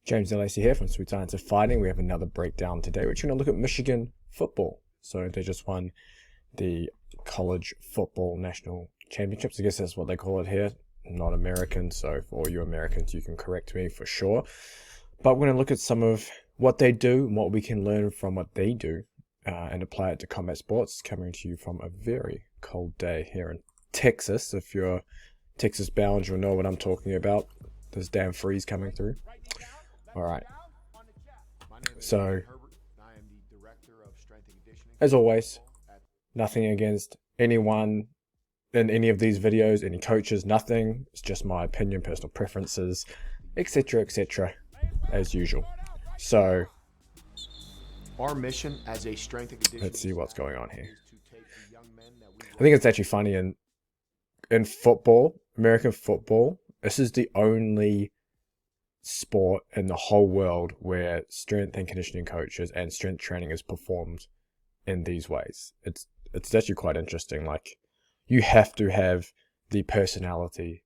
James Lacey here from Sweet Science of Fighting. We have another breakdown today. We're going to look at Michigan football. So they just won the college football national championships. I guess that's what they call it here. I'm not American, so for all you Americans, you can correct me for sure. But we're going to look at some of what they do and what we can learn from what they do and apply it to combat sports. Coming to you from a very cold day here in Texas. If you're Texas bound, you'll know what I'm talking about. This damn freeze coming through. Alright, so, as always, nothing against anyone in any of these videos, any coaches, nothing. It's just my opinion, personal preferences, etc., as usual. So, our mission as a strength and conditioning, let's see what's going on here. I think it's actually funny in football, American football, this is the only sport in the whole world where strength and conditioning coaches and strength training is performed in these ways. It's actually quite interesting. Like, you have to have the personality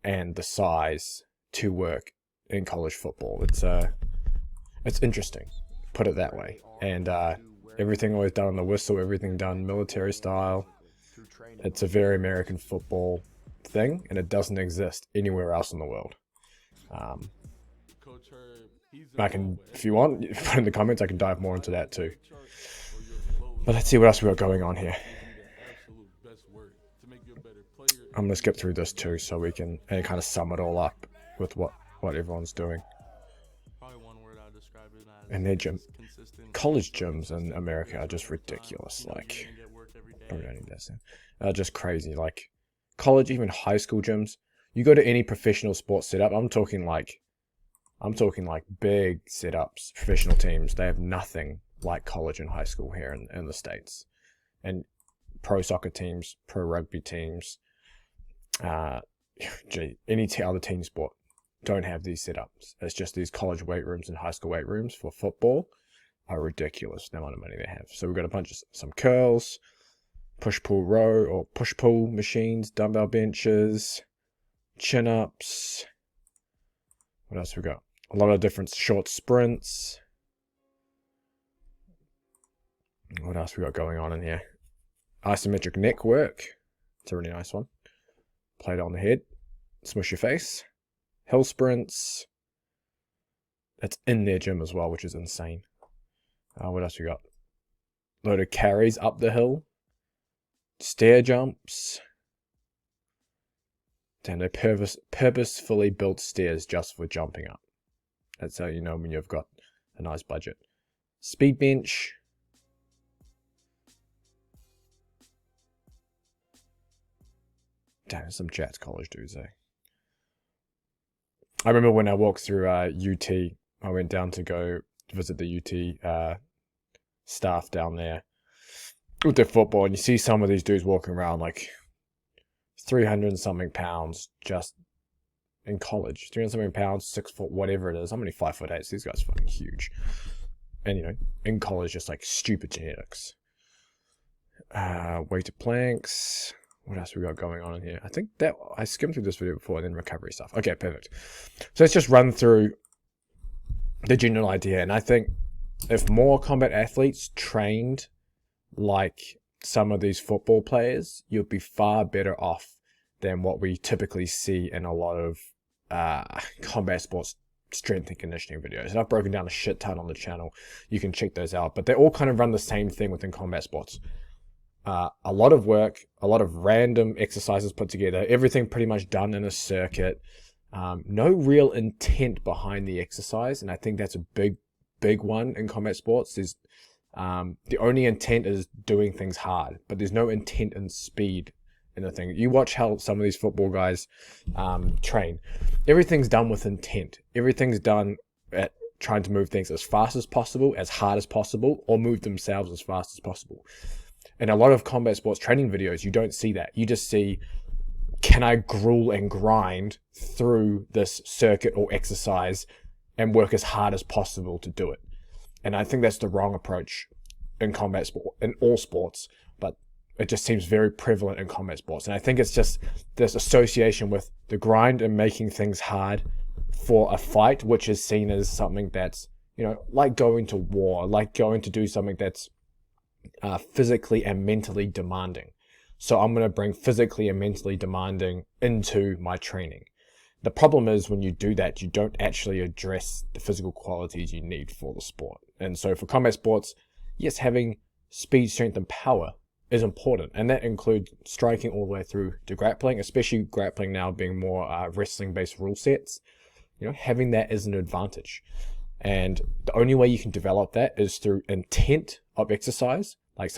and the size to work in college football. It's interesting, put it that way. And everything always done on the whistle, everything done military style. It's a very American football thing, and it doesn't exist anywhere else in the world. I can, if you want, put in the comments, I can dive more into that too. But let's see what else we got going on here. I'm going to skip through this too, so we can kind of sum it all up with what everyone's doing. And their gym, college gyms in America are just ridiculous. Like, probably don't need that. Just crazy. Like, college, even high school gyms. You go to any professional sports setup, I'm talking like big setups, professional teams. They have nothing like college and high school here in the States. And pro soccer teams, pro rugby teams, any other team sport don't have these setups. It's just these college weight rooms and high school weight rooms for football are ridiculous, the amount of money they have. So we've got a bunch of some curls, push-pull row or push-pull machines, dumbbell benches, chin-ups. What else we got? A lot of different short sprints. What else we got going on in here? Isometric neck work. It's a really nice one. Plate on the head. Smush your face. Hill sprints. That's in their gym as well, which is insane. What else we got? Load of carries up the hill. Stair jumps. And they purposefully built stairs just for jumping up. That's how you know when you've got a nice budget. Speed bench. Damn, some Jats college dudes, eh? I remember when I walked through UT, I went down to go visit the UT staff down there with their football, and you see some of these dudes walking around like 300 and something pounds just in college. 300 something pounds, 6 foot, whatever it is. I'm only 5'8", so these guys are fucking huge. And, you know, in college, just like stupid genetics. Weighted planks. What else we got going on in here? I think that I skimmed through this video before, and then recovery stuff. Okay, perfect. So let's just run through the general idea. And I think if more combat athletes trained like some of these football players, you'll be far better off than what we typically see in a lot of combat sports strength and conditioning videos. And I've broken down a shit ton on the channel. You can check those out. But they all kind of run the same thing within combat sports. A lot of work, a lot of random exercises put together, everything pretty much done in a circuit. No real intent behind the exercise. And I think that's a big one in combat sports. There's the only intent is doing things hard, but there's no intent in speed in the thing. You watch how some of these football guys train. Everything's done with intent. Everything's done at trying to move things as fast as possible, as hard as possible, or move themselves as fast as possible. In a lot of combat sports training videos, you don't see that. You just see, can I gruel and grind through this circuit or exercise and work as hard as possible to do it? And I think that's the wrong approach in combat sport, in all sports, but it just seems very prevalent in combat sports. And I think it's just this association with the grind and making things hard for a fight, which is seen as something that's, like going to war, like going to do something that's physically and mentally demanding. So I'm going to bring physically and mentally demanding into my training. The problem is when you do that, you don't actually address the physical qualities you need for the sport. And so for combat sports, yes, having speed, strength, and power is important. And that includes striking all the way through to grappling, especially grappling now being more wrestling-based rule sets. Having that is an advantage. And the only way you can develop that is through intent of exercise. Like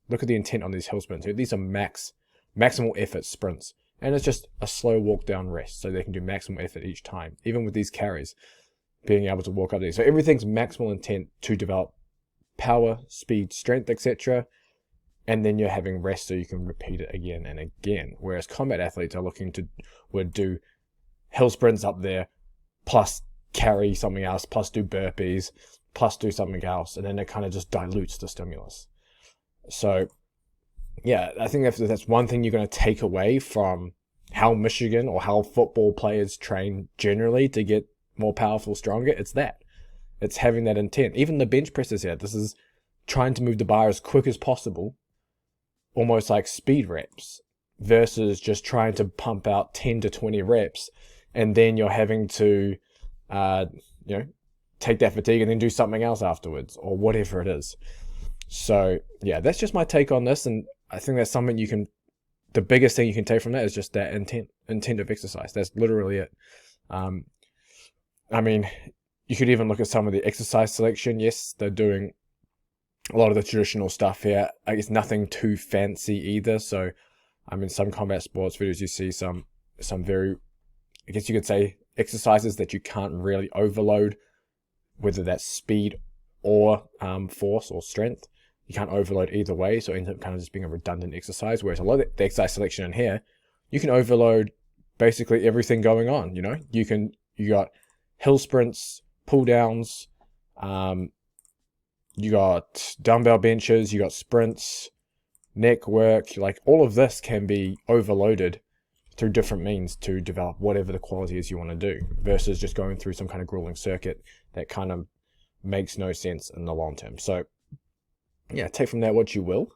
look at the intent on these hill sprints. These are maximal effort sprints. And it's just a slow walk down rest, so they can do maximal effort each time. Even with these carries, being able to walk up these. So everything's maximal intent to develop power, speed, strength, etc. And then you're having rest so you can repeat it again and again. Whereas combat athletes are would do hill sprints up there, plus carry something else, plus do burpees, plus do something else, and then it kind of just dilutes the stimulus. So yeah, I think that's one thing you're going to take away from how Michigan or how football players train generally to get more powerful, stronger. It's having that intent. Even the bench pressers here, this is trying to move the bar as quick as possible, almost like speed reps, versus just trying to pump out 10 to 20 reps, and then you're having to, take that fatigue and then do something else afterwards, or whatever it is. So yeah, that's just my take on this, and I think that's something the biggest thing you can take from that is just that intent of exercise. That's literally it. You could even look at some of the exercise selection. Yes, they're doing a lot of the traditional stuff here. I guess nothing too fancy either. So, some combat sports videos, you see some very, I guess you could say, exercises that you can't really overload, whether that's speed or force or strength. You can't overload either way, so it ends up kind of just being a redundant exercise. Whereas a lot of the exercise selection in here, you can overload basically everything going on. You got hill sprints, pull downs, you got dumbbell benches, you got sprints, neck work. Like all of this can be overloaded through different means to develop whatever the quality is you want to do, versus just going through some kind of grueling circuit that kind of makes no sense in the long term. So yeah, take from that what you will,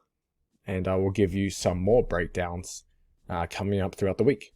and I will give you some more breakdowns coming up throughout the week.